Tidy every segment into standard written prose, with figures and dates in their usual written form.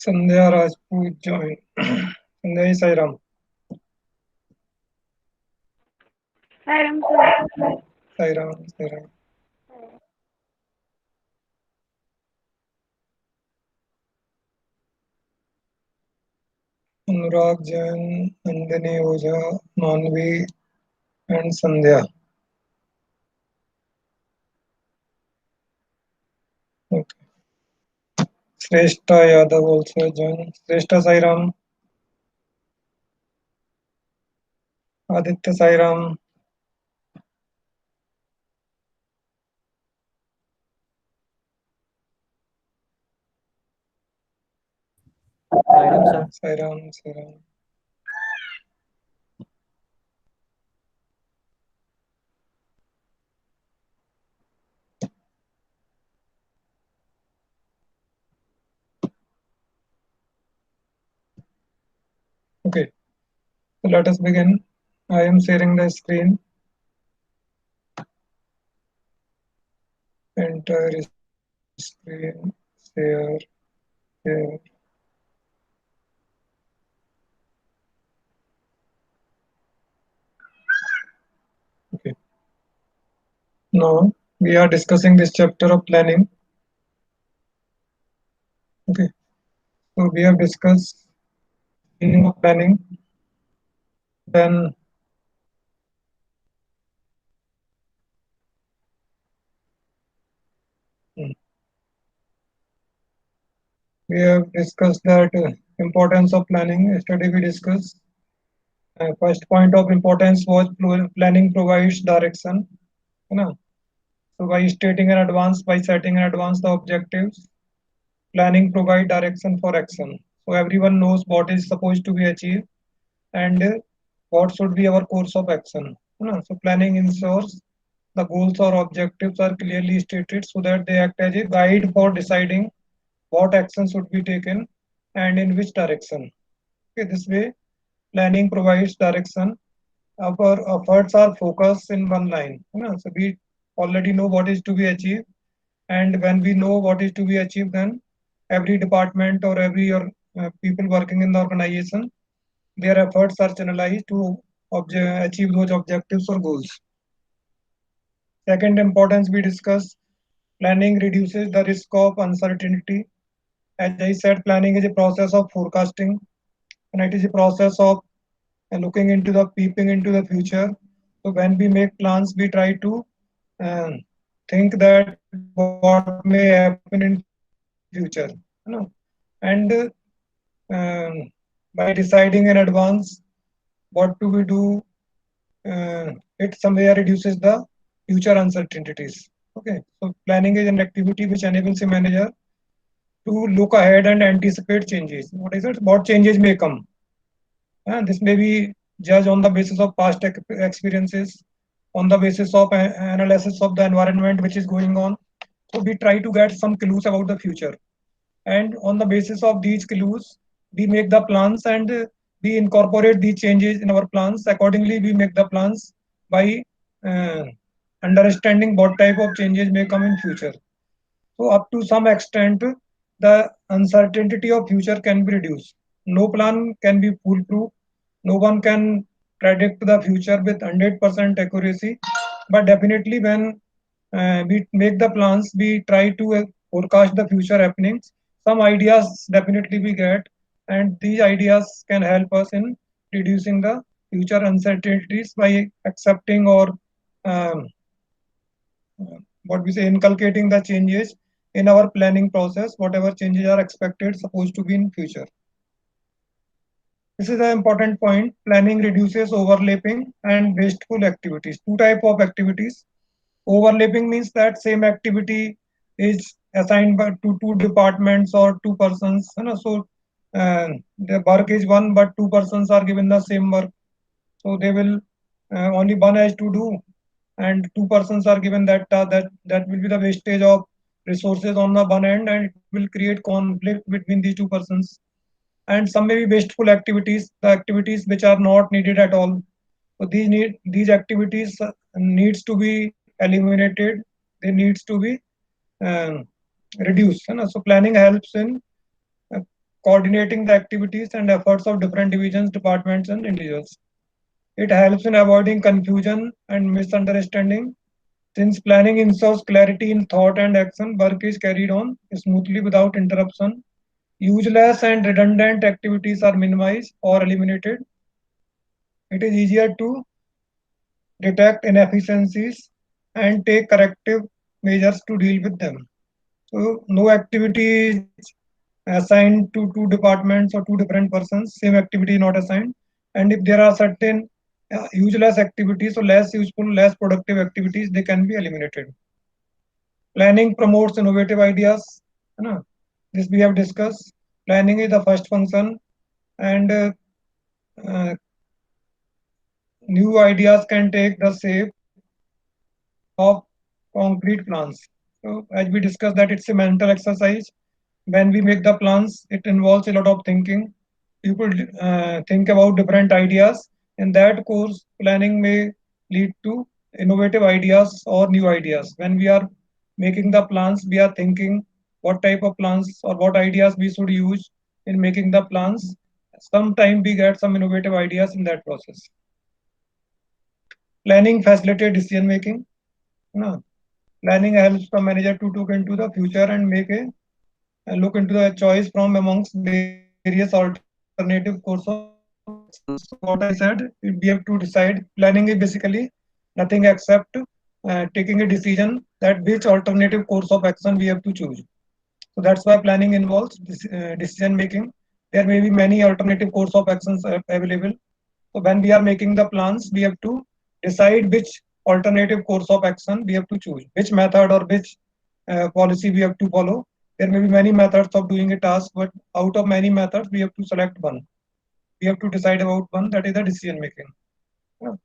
Sandhya Rajput joined. Sandhya Sairam. Sairam sir. Sairam. Sairam. Anurag Jain, Nandini Oja, Manvi, and Sandhya. Okay. Shrestha Yadav also joined. Shrestha Sairam. Aditya Sairam. Sairam sir. Sairam. Sairam. Okay. So let us begin. I am sharing the screen. Enter screen. Share. Share. Okay. Now we are discussing this chapter of planning. Okay. So we have discussed meaning of planning. Then we have discussed that importance of planning. Yesterday we discussed first point of importance was planning provides direction. You know, so by stating in advance, by setting in advance the objectives, planning provide direction for action. So everyone knows what is supposed to be achieved and what should be our course of action. You know, so planning ensures the goals or objectives are clearly stated so that they act as a guide for deciding what action should be taken and in which direction. Okay, this way, planning provides direction. Our efforts are focused in one line. You know, so we already know what is to be achieved, and when we know what is to be achieved, then every department or every people working in the organization, their efforts are channelized to achieve those objectives or goals. Second importance we discuss planning reduces the risk of uncertainty. As I said, planning is a process of forecasting and it is a process of looking into the peeping into the future. So when we make plans, we try to uh, think that what may happen in future, and by deciding in advance what do we do, it somewhere reduces the future uncertainties. Okay, so planning is an activity which enables a manager to look ahead and anticipate changes. What is it? What changes may come. This may be judged on the basis of past experiences, on the basis of analysis of the environment which is going on. So we try to get some clues about the future. And on the basis of these clues, we make the plans and we incorporate these changes in our plans. Accordingly, we make the plans by uh, understanding what type of changes may come in future. So up to some extent, the uncertainty of future can be reduced. No plan can be foolproof. No one can predict the future with 100% accuracy. But definitely, when we make the plans, we try to forecast the future happenings. Some ideas definitely we get, and these ideas can help us in reducing the future uncertainties by accepting or um, what we say inculcating the changes in our planning process, whatever changes are expected supposed to be in future. This is an important point. Planning reduces overlapping and wasteful activities. Two type of activities. Overlapping means that same activity is assigned to two departments or two persons. You know, so the work is one, but two persons are given the same work. So they will only one has to do, and two persons are given that will be the wastage of resources on the one end, and it will create conflict between these two persons. And some may be wasteful activities, the activities which are not needed at all. So these activities needs to be eliminated. They needs to be um, reduced. You know? So planning helps in uh, coordinating the activities and efforts of different divisions, departments, and individuals. It helps in avoiding confusion and misunderstanding. Since planning ensures clarity in thought and action, work is carried on smoothly without interruption. Useless and redundant activities are minimized or eliminated. It is easier to detect inefficiencies and take corrective measures to deal with them. So, no activity is assigned to two departments or two different persons, same activity not assigned. And if there are certain useless activities or less useful, less productive activities, they can be eliminated. Planning promotes innovative ideas. You know, this we have discussed. Planning is the first function, and uh, new ideas can take the shape of concrete plans. So, as we discussed, that it's a mental exercise. When we make the plans, it involves a lot of thinking. People think about different ideas. In that course, planning may lead to innovative ideas or new ideas. When we are making the plans, we are thinking what type of plans or what ideas we should use in making the plans. Sometimes we get some innovative ideas in that process. Planning facilitates decision making. No. Planning helps the manager to look into the future and make a look into the choice from amongst various alternative course of actions. So what I said, we have to decide. Planning is basically nothing except taking a decision that which alternative course of action we have to choose. So that's why planning involves decision making. There may be many alternative course of actions available. So when we are making the plans, we have to decide which alternative course of action we have to choose, which method or which policy we have to follow. There may be many methods of doing a task, but out of many methods, we have to select one. We have to decide about one, that is the decision making. Yeah.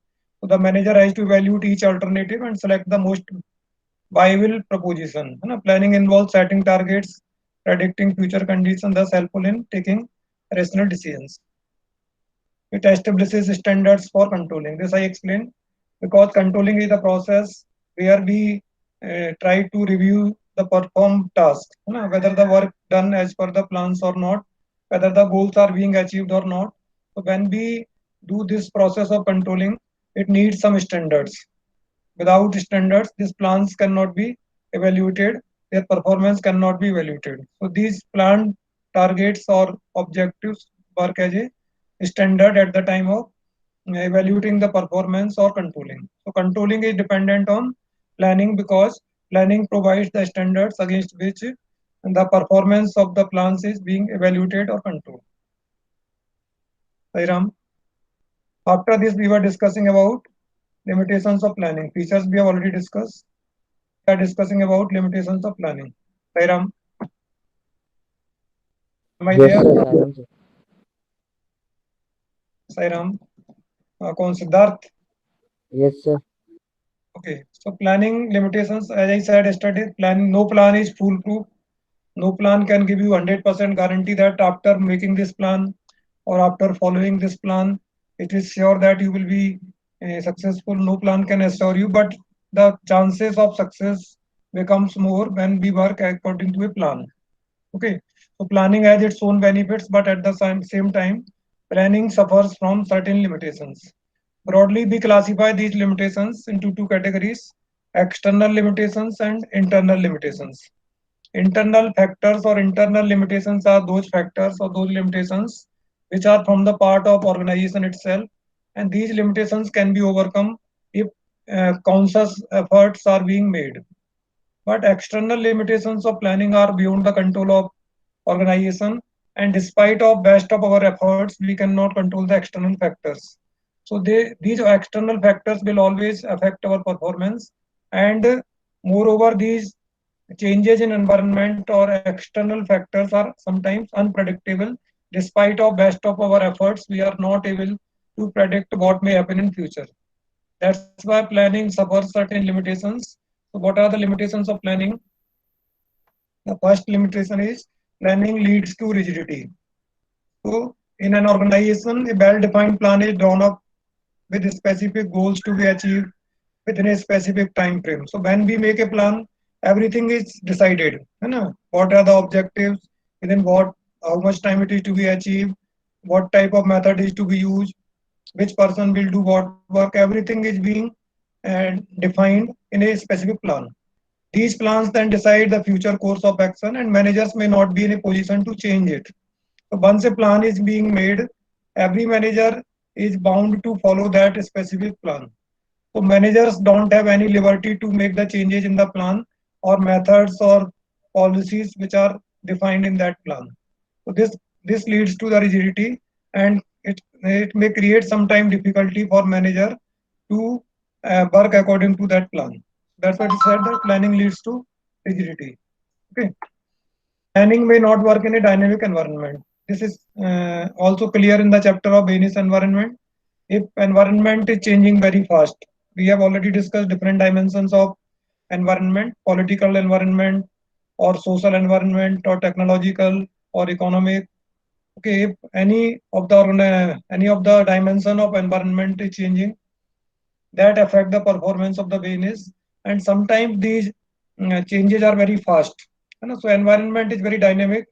So the manager has to evaluate each alternative and select the most viable proposition. Planning involves setting targets, predicting future conditions, thus helpful in taking rational decisions. It establishes standards for controlling. This I explained because controlling is the process where we try to review the performed task, whether the work done as per the plans or not, whether the goals are being achieved or not. So when we do this process of controlling, it needs some standards. Without standards, these plans cannot be evaluated, their performance cannot be evaluated. So these planned targets or objectives work as a standard at the time of evaluating the performance or controlling. So controlling is dependent on planning because planning provides the standards against which the performance of the plans is being evaluated or controlled. Sairam. After this, we were discussing about limitations of planning. Features we have already discussed. We are discussing about limitations of planning. Sairam, am I Yes, there? sir, Sairam sir. Sairam, कौन Siddharth? Yes, sir. Okay, so planning limitations, as I said yesterday, plan no plan is foolproof. No plan can give you 100% guarantee that after making this plan or after following this plan, it is sure that you will be successful. No plan can assure you, but the chances of success becomes more when we work according to a plan. Okay, so planning has its own benefits, but at the same time, planning suffers from certain limitations. Broadly, we classify these limitations into two categories: external limitations and internal limitations. Internal factors or internal limitations are those factors or those limitations which are from the part of organization itself, and these limitations can be overcome if conscious efforts are being made. But external limitations of planning are beyond the control of organization, and despite of best of our efforts, we cannot control the external factors. So these external factors will always affect our performance, and moreover, these changes in environment or external factors are sometimes unpredictable. Despite of best of our efforts, we are not able to predict what may happen in future. That's why planning suffers certain limitations. So what are the limitations of planning? The first limitation is planning leads to rigidity. So in an organization, a well-defined plan is drawn up with specific goals to be achieved within a specific time frame. So when we make a plan, everything is decided. What are the objectives? Within what how much time it is to be achieved, what type of method is to be used, which person will do what work. Everything is being defined in a specific plan. These plans then decide the future course of action, and managers may not be in a position to change it. So once a plan is being made, every manager is bound to follow that specific plan. So managers don't have any liberty to make the changes in the plan or methods or policies which are defined in that plan. So this leads to the rigidity, and it may create sometime difficulty for manager to work according to that plan. That's what it said, that planning leads to rigidity. Okay. Planning may not work in a dynamic environment. This is also clear in the chapter of Bain's environment. If environment is changing very fast, we have already discussed different dimensions of environment: political environment, or social environment, or technological, or economic. Okay, if any of the dimension of environment is changing, that affect the performance of the business, and sometimes these changes are very fast. So environment is very dynamic.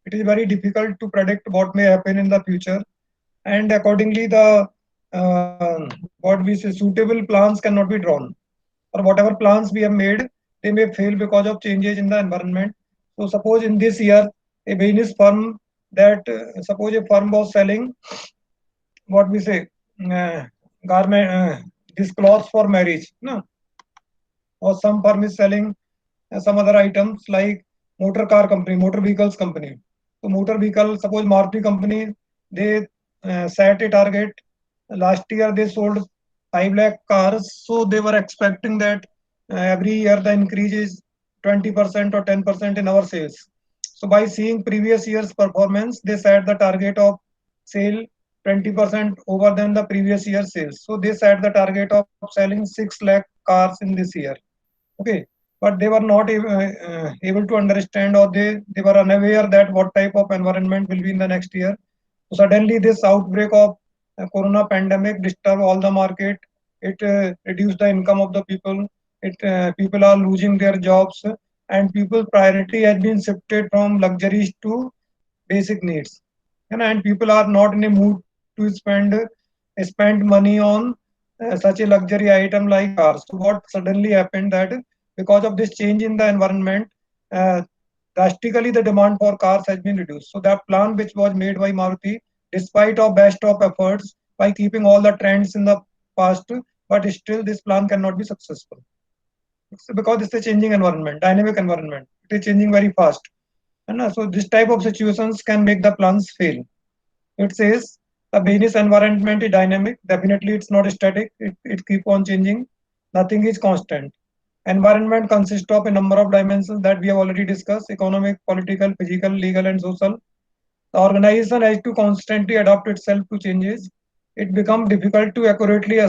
It is very difficult to predict what may happen in the future, and accordingly the what we say suitable plans cannot be drawn, or whatever plans we have made, they may fail because of changes in the environment. So suppose in this year a business firm, that suppose a firm was selling what we say uh, garment, this cloths for marriage, no, or some firm is selling some other items like motor car company, motor vehicles company. So motor vehicle, suppose Maruti company, they set a target. Last year they sold 5 lakh cars, so they were expecting that every year the increase is 20% or 10% in our sales. So by seeing previous year's performance, they set the target of sale 20% over than the previous year's sales. So they set the target of selling 6 lakh cars in this year. Okay, but they were not able to understand, or they were unaware that what type of environment will be in the next year. So suddenly this outbreak of corona pandemic disturbed all the market. It reduced the income of the people. It people are losing their jobs, and people priority has been shifted from luxuries to basic needs. And people are not in a mood to spend money on such a luxury item like cars. So what suddenly happened that because of this change in the environment, uh, drastically the demand for cars has been reduced. So that plan which was made by Maruti, despite of best of efforts by keeping all the trends in the past, but still this plan cannot be successful. It's because it's a changing environment, dynamic environment. It is changing very fast. And so this type of situations can make the plans fail. It says the business environment is dynamic. Definitely, it's not static. It keep on changing. Nothing is constant. Environment consists of a number of dimensions that we have already discussed: economic, political, physical, legal, and social. The organization has to constantly adapt itself to changes. It becomes difficult to accurately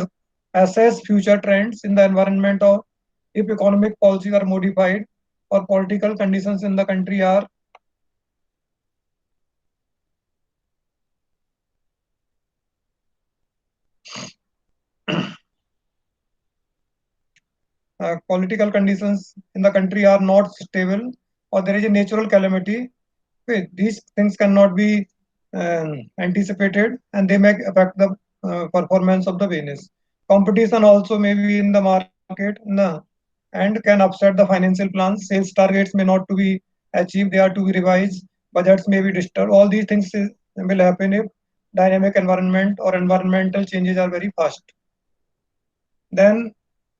assess future trends in the environment, or if economic policies are modified or political conditions in the country are political conditions in the country are not stable, or there is a natural calamity. Okay, these things cannot be anticipated, and they may affect the performance of the business. Competition also may be in the market, no, and can upset the financial plans. Sales targets may not to be achieved; they are to be revised. Budgets may be disturbed. All these things will happen if dynamic environment or environmental changes are very fast. Then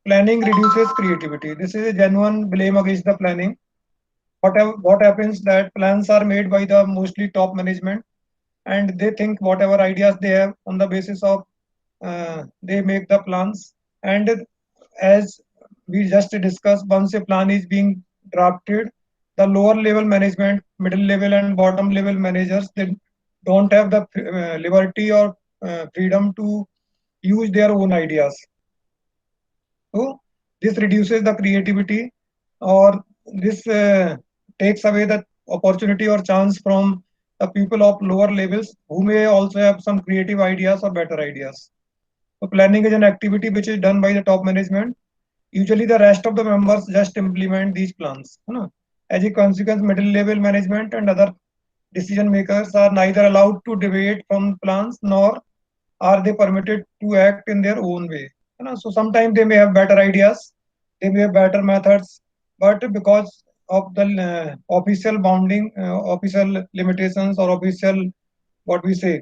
planning reduces creativity. This is a genuine blame against the planning. What happens that plans are made by the mostly top management, and they think whatever ideas they have on the basis of they make the plans. And as we just discussed, once a plan is being drafted, the lower level management, middle level, and bottom level managers, they don't have the liberty or freedom to use their own ideas. So this reduces the creativity, or this takes away the opportunity or chance from the people of lower levels who may also have some creative ideas or better ideas. So planning is an activity which is done by the top management. Usually the rest of the members just implement these plans. As a consequence, middle level management and other decision makers are neither allowed to deviate from plans nor are they permitted to act in their own way. So sometimes they may have better ideas, they may have better methods, but because of the official bounding, official limitations or official what we say,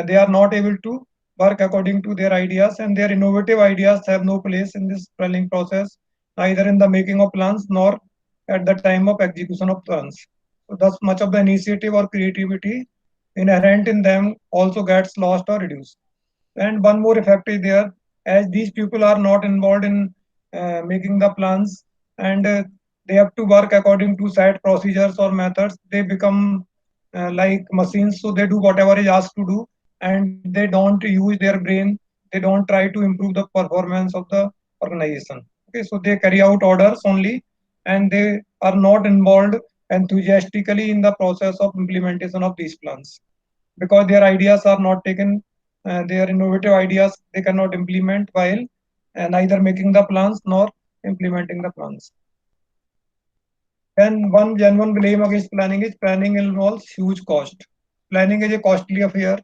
they are not able to work according to their ideas, and their innovative ideas have no place in this planning process, neither in the making of plans nor at the time of execution of plans. So thus much of the initiative or creativity inherent in them also gets lost or reduced. And one more effect is there, as these people are not involved in making the plans, and they have to work according to set procedures or methods. They become like machines, so they do whatever is asked to do, and they don't use their brain. They don't try to improve the performance of the organization. Okay, so they carry out orders only, and they are not involved enthusiastically in the process of implementation of these plans, because their ideas are not taken, their innovative ideas they cannot implement while neither making the plans nor implementing the plans. And one genuine blame against planning is planning involves huge cost. Planning is a costly affair.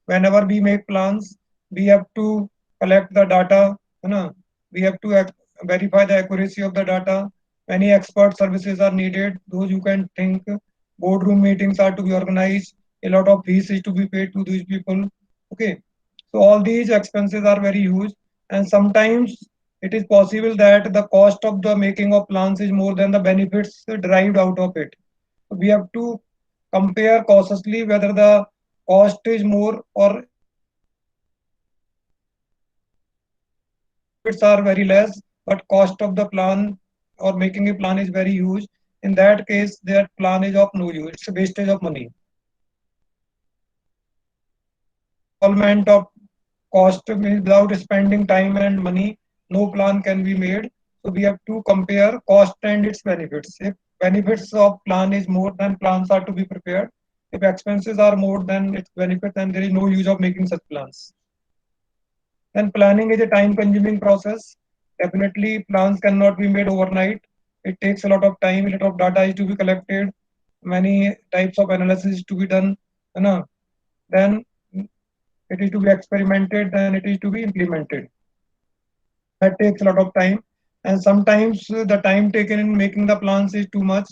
Whenever we make plans, we have to collect the data, we have to verify the accuracy of the data. Many expert services are needed. Those you can think, boardroom meetings are to be organized. A lot of fees is to be paid to these people. Okay, so all these expenses are very huge, and sometimes it is possible that the cost of the making of plans is more than the benefits derived out of it. We have to compare cautiously whether the cost is more or benefits are very less, but cost of the plan or making a plan is very huge. In that case, that plan is of no use. It's a wastage of money. Involvement of cost means without spending time and money, no plan can be made. So we have to compare cost and its benefits. If benefits of plan is more, then plans are to be prepared. If expenses are more than its benefit, then there is no use of making such plans. Then planning is a time consuming process. Definitely plans cannot be made overnight. It takes a lot of time, a lot of data is to be collected, many types of analysis to be done. Then it is to be experimented, then it is to be implemented. That takes a lot of time, and sometimes the time taken in making the plans is too much,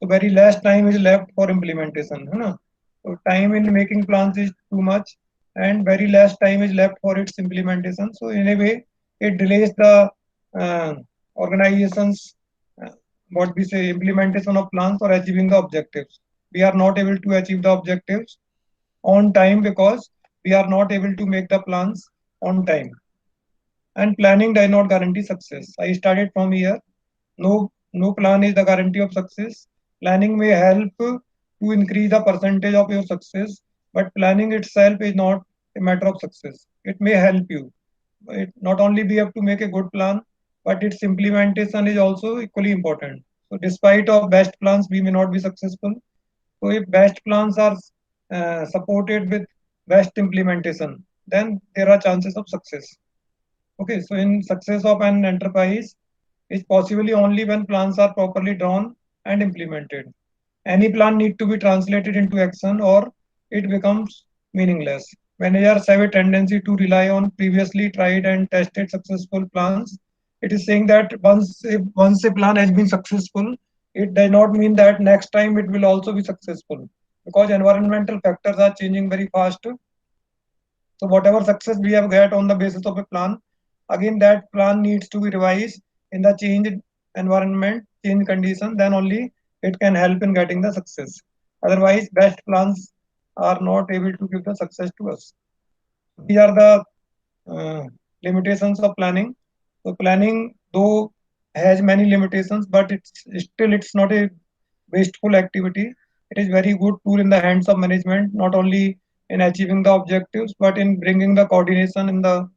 so very less time is left for implementation, so time in making plans is too much and very less time is left for its implementation. So in a way it delays the uh, organization's what we say implementation of plans or achieving the objectives. We are not able to achieve the objectives on time because we are not able to make the plans on time. And planning does not guarantee success. I started from here. No plan is the guarantee of success. Planning may help to increase the percentage of your success, but planning itself is not a matter of success. It may help you. Not only we have to make a good plan, but its implementation is also equally important. So despite of best plans, we may not be successful. So if best plans are supported with best implementation, then there are chances of success. Okay, so in success of an enterprise is possibly only when plans are properly drawn and implemented. Any plan need to be translated into action or it becomes meaningless. Managers have a tendency to rely on previously tried and tested successful plans. It is saying that once a plan has been successful, it does not mean that next time it will also be successful, because environmental factors are changing very fast. So whatever success we have got on the basis of a plan, again that plan needs to be revised in the changed environment, change condition, then only it can help in getting the success. Otherwise, best plans are not able to give the success to us. These are the uh, limitations of planning. So planning, though, has many limitations, but it's not a wasteful activity. It is very good tool in the hands of management, not only in achieving the objectives, but in bringing the coordination in the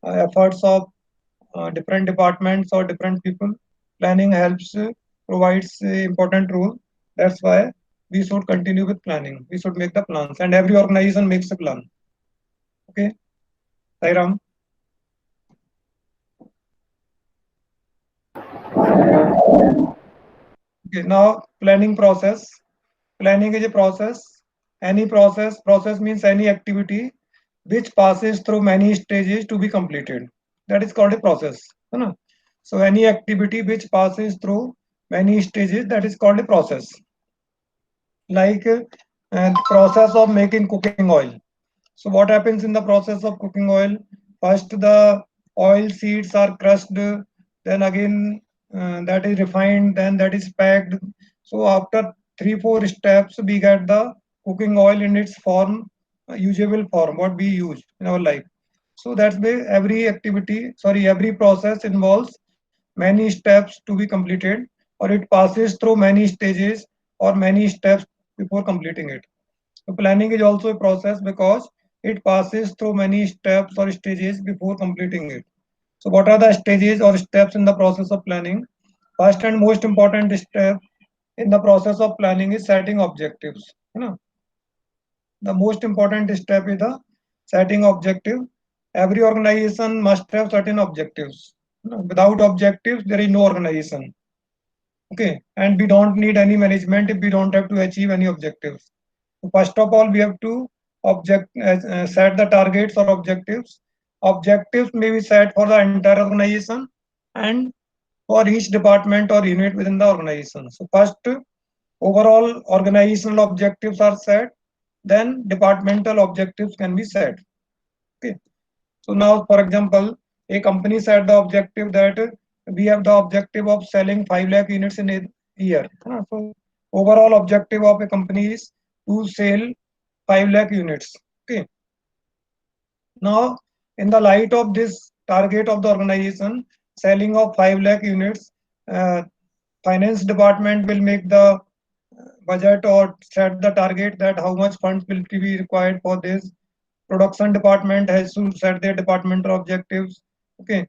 efforts of different departments or different people. Planning helps, provides a important role. That's why we should continue with planning. We should make the plans, and every organization makes a plan. Okay, Sairam. Okay, now planning process. Planning is a process Any process means any activity which passes through many stages to be completed. That is called a process. है ना? So any activity which passes through many stages, that is called a process. Like process of making cooking oil. So what happens in the process of cooking oil? First, the oil seeds are crushed, then again that is refined, then that is packed. So after 3-4 steps, we get the cooking oil in its form, usable form, what we use in our life. So that's why every process involves many steps to be completed, or it passes through many stages or many steps before completing it. So planning is also a process because it passes through many steps or stages before completing it. So what are the stages or steps in the process of planning? First and most important step in the process of planning is setting objectives. You know, the most important step is the setting objective. Every organization must have certain objectives. You know, without objectives, there is no organization. Okay, and we don't need any management if we don't have to achieve any objectives. So first of all, we have to set the targets or objectives. Objectives may be set for the entire organization and for each department or unit within the organization. So first, overall organizational objectives are set, then departmental objectives can be set. Okay. So now, for example, a company set the objective that we have the objective of selling 5 lakh units in a year. So overall objective of a company is to sell 5 lakh units. Okay. Now, in the light of this target of the organization, selling of 5 lakh units, uh, finance department will make the budget or set the target that how much funds will be required for this. Production department has to set their departmental objectives. Okay.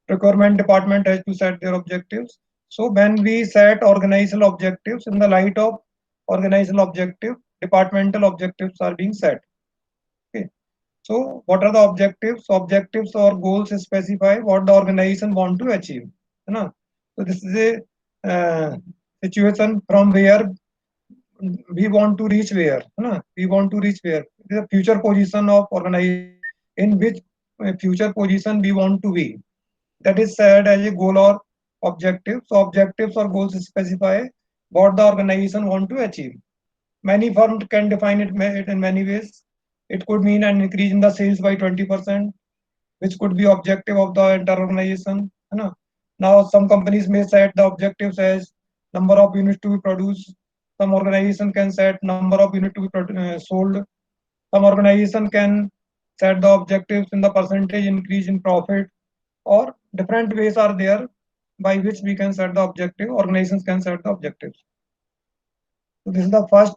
Procurement department has to set their objectives. So when we set organizational objectives, in the light of organizational objective, departmental objectives are being set. Okay. So what are the objectives? Objectives or goals specify what the organization want to achieve. है ना? So this is a situation from where we want to reach where. है ना? We want to reach where. It is a future position of organization in which future position we want to be. That is said as a goal or objective. So objectives or goals specify what the organization want to achieve. Many firms can define it in many ways. It could mean an increase in the sales by 20%, which could be objective of the entire organization. है ना? Now, some companies may set the objectives as number of units to be produced. Some organization can set number of units to be sold. Some organization can set the objectives in the percentage increase in profit, or different ways are there by which we can set the objective. Organizations can set the objectives. So this is the first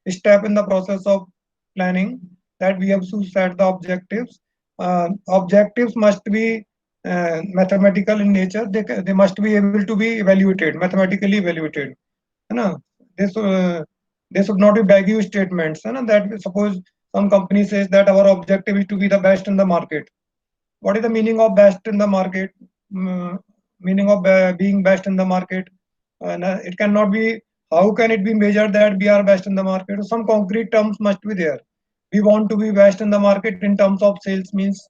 step in the process of planning, that we have to set the objectives. Objectives must be mathematical in nature. They must be able to be evaluated, mathematically evaluated. है ना? This they should not be vague statements. है ना? That suppose some company says that our objective is to be the best in the market. What is the meaning of best in the market? Meaning of being best in the market? And it cannot be. How can it be measured that we are best in the market? Some concrete terms must be there. We want to be best in the market in terms of sales, means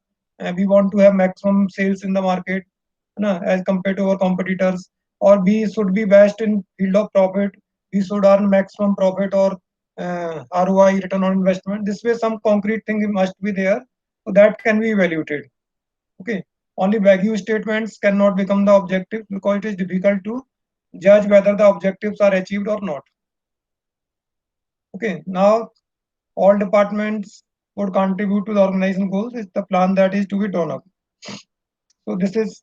we want to have maximum sales in the market, as compared to our competitors. Or we should be best in field of profit. We should earn maximum profit, or ROI, return on investment. This way, some concrete thing must be there, so that can be evaluated. Okay. Only vague statements cannot become the objective, because it is difficult to judge whether the objectives are achieved or not. Okay. Now, all departments would contribute to the organization goals. It's the plan that is to be drawn up. So this is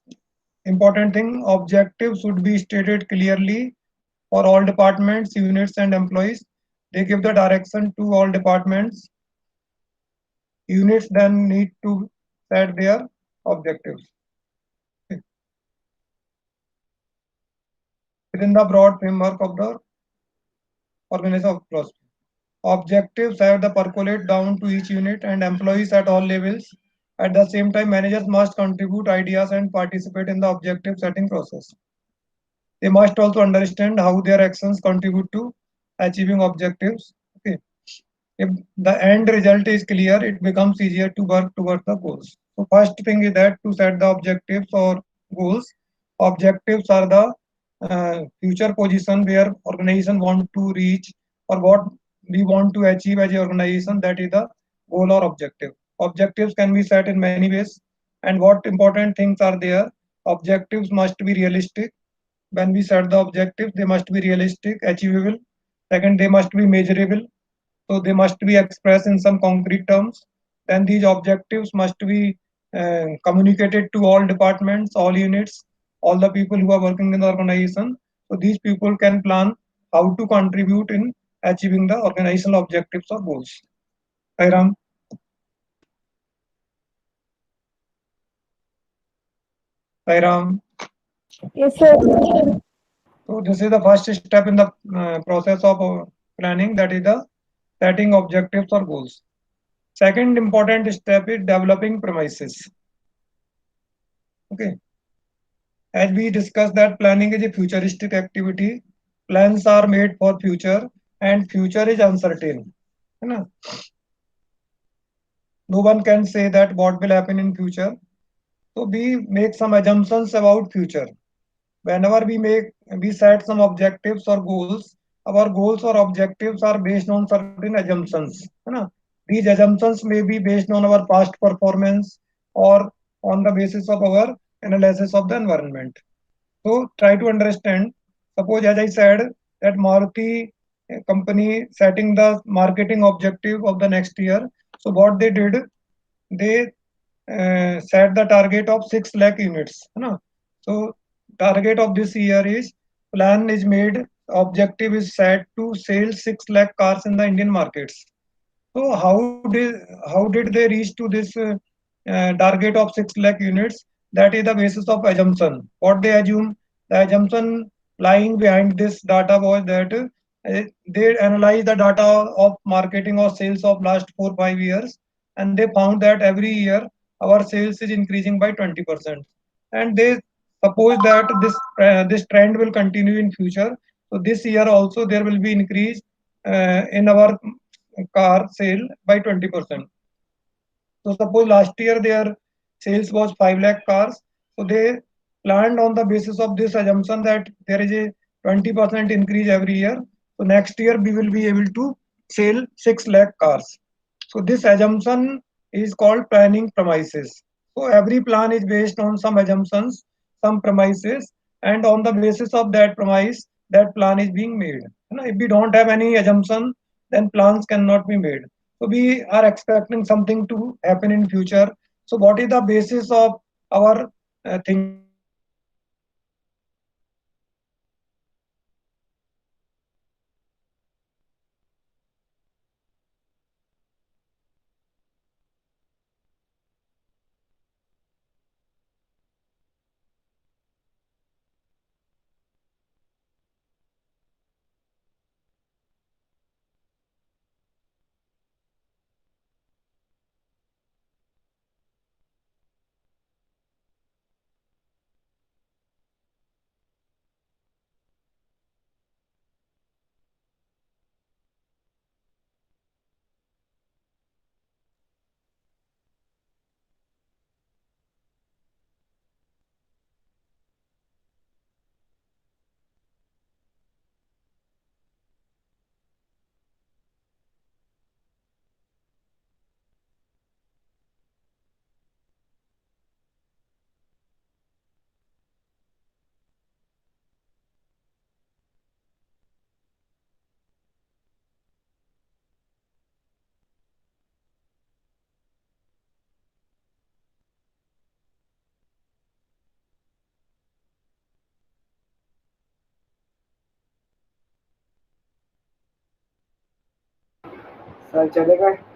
important thing. Objectives should be stated clearly for all departments, units, and employees. They give the direction to all departments. Units then need to set their objectives. Okay. Within the broad framework of the organizational philosophy. Objectives have the percolate down to each unit and employees at all levels. At the same time, managers must contribute ideas and participate in the objective setting process. They must also understand how their actions contribute to achieving objectives. Okay. If the end result is clear, it becomes easier to work towards the goals. So first thing is that to set the objectives or goals. Objectives are the future position where organization want to reach or what we want to achieve as an organization. That is the goal or objective. Objectives can be set in many ways, and what important things are there. Objectives must be realistic. When we set the objectives, they must be realistic, achievable. Second, they must be measurable, so they must be expressed in some concrete terms. Then these objectives must be communicated to all departments, all units, all the people who are working in the organization. So these people can plan how to contribute in achieving the organizational objectives or goals. Hi Ram. Hi Ram. Yes, sir. So this is the first step in the process of planning, that is the setting objectives or goals. Second important step is developing premises. Okay. As we discussed that planning is a futuristic activity, plans are made for future and future is uncertain. है ना? No one can say that what will happen in future. So we make some assumptions about future. Whenever we set some objectives or goals, our goals or objectives are based on certain assumptions. है ना? These assumptions may be based on our past performance or on the basis of our analysis of the environment. So try to understand. Suppose, as I said, that Maruti company setting the marketing objective of the next year. So what they did, they set the target of 6 lakh units. No? So target of this year is, plan is made, objective is set to sell 6 lakh cars in the Indian markets. So how did they reach to this target of 6 lakh units? That is the basis of assumption. What they assume, the assumption lying behind this data was that they analyzed the data of marketing or sales of last 4 5 years, and they found that every year our sales is increasing by 20%, and they suppose that this trend will continue in future. So this year also there will be increase in our car sale by 20%. So suppose last year their sales was 5 lakh cars. So they planned on the basis of this assumption that there is a 20% increase every year. So next year we will be able to sell 6 lakh cars. So this assumption is called planning premises. So every plan is based on some assumptions, some premises, and on the basis of that premise, that plan is being made. If we don't have any assumption, then plans cannot be made. So we are expecting something to happen in future. So what is the basis of our thinking that this will happen in future? So we have to analyze the data of marketing or sales of last 4 5 years. So what we do, we analyze the data of marketing or sales of last 4 5 years. Sir चलेगा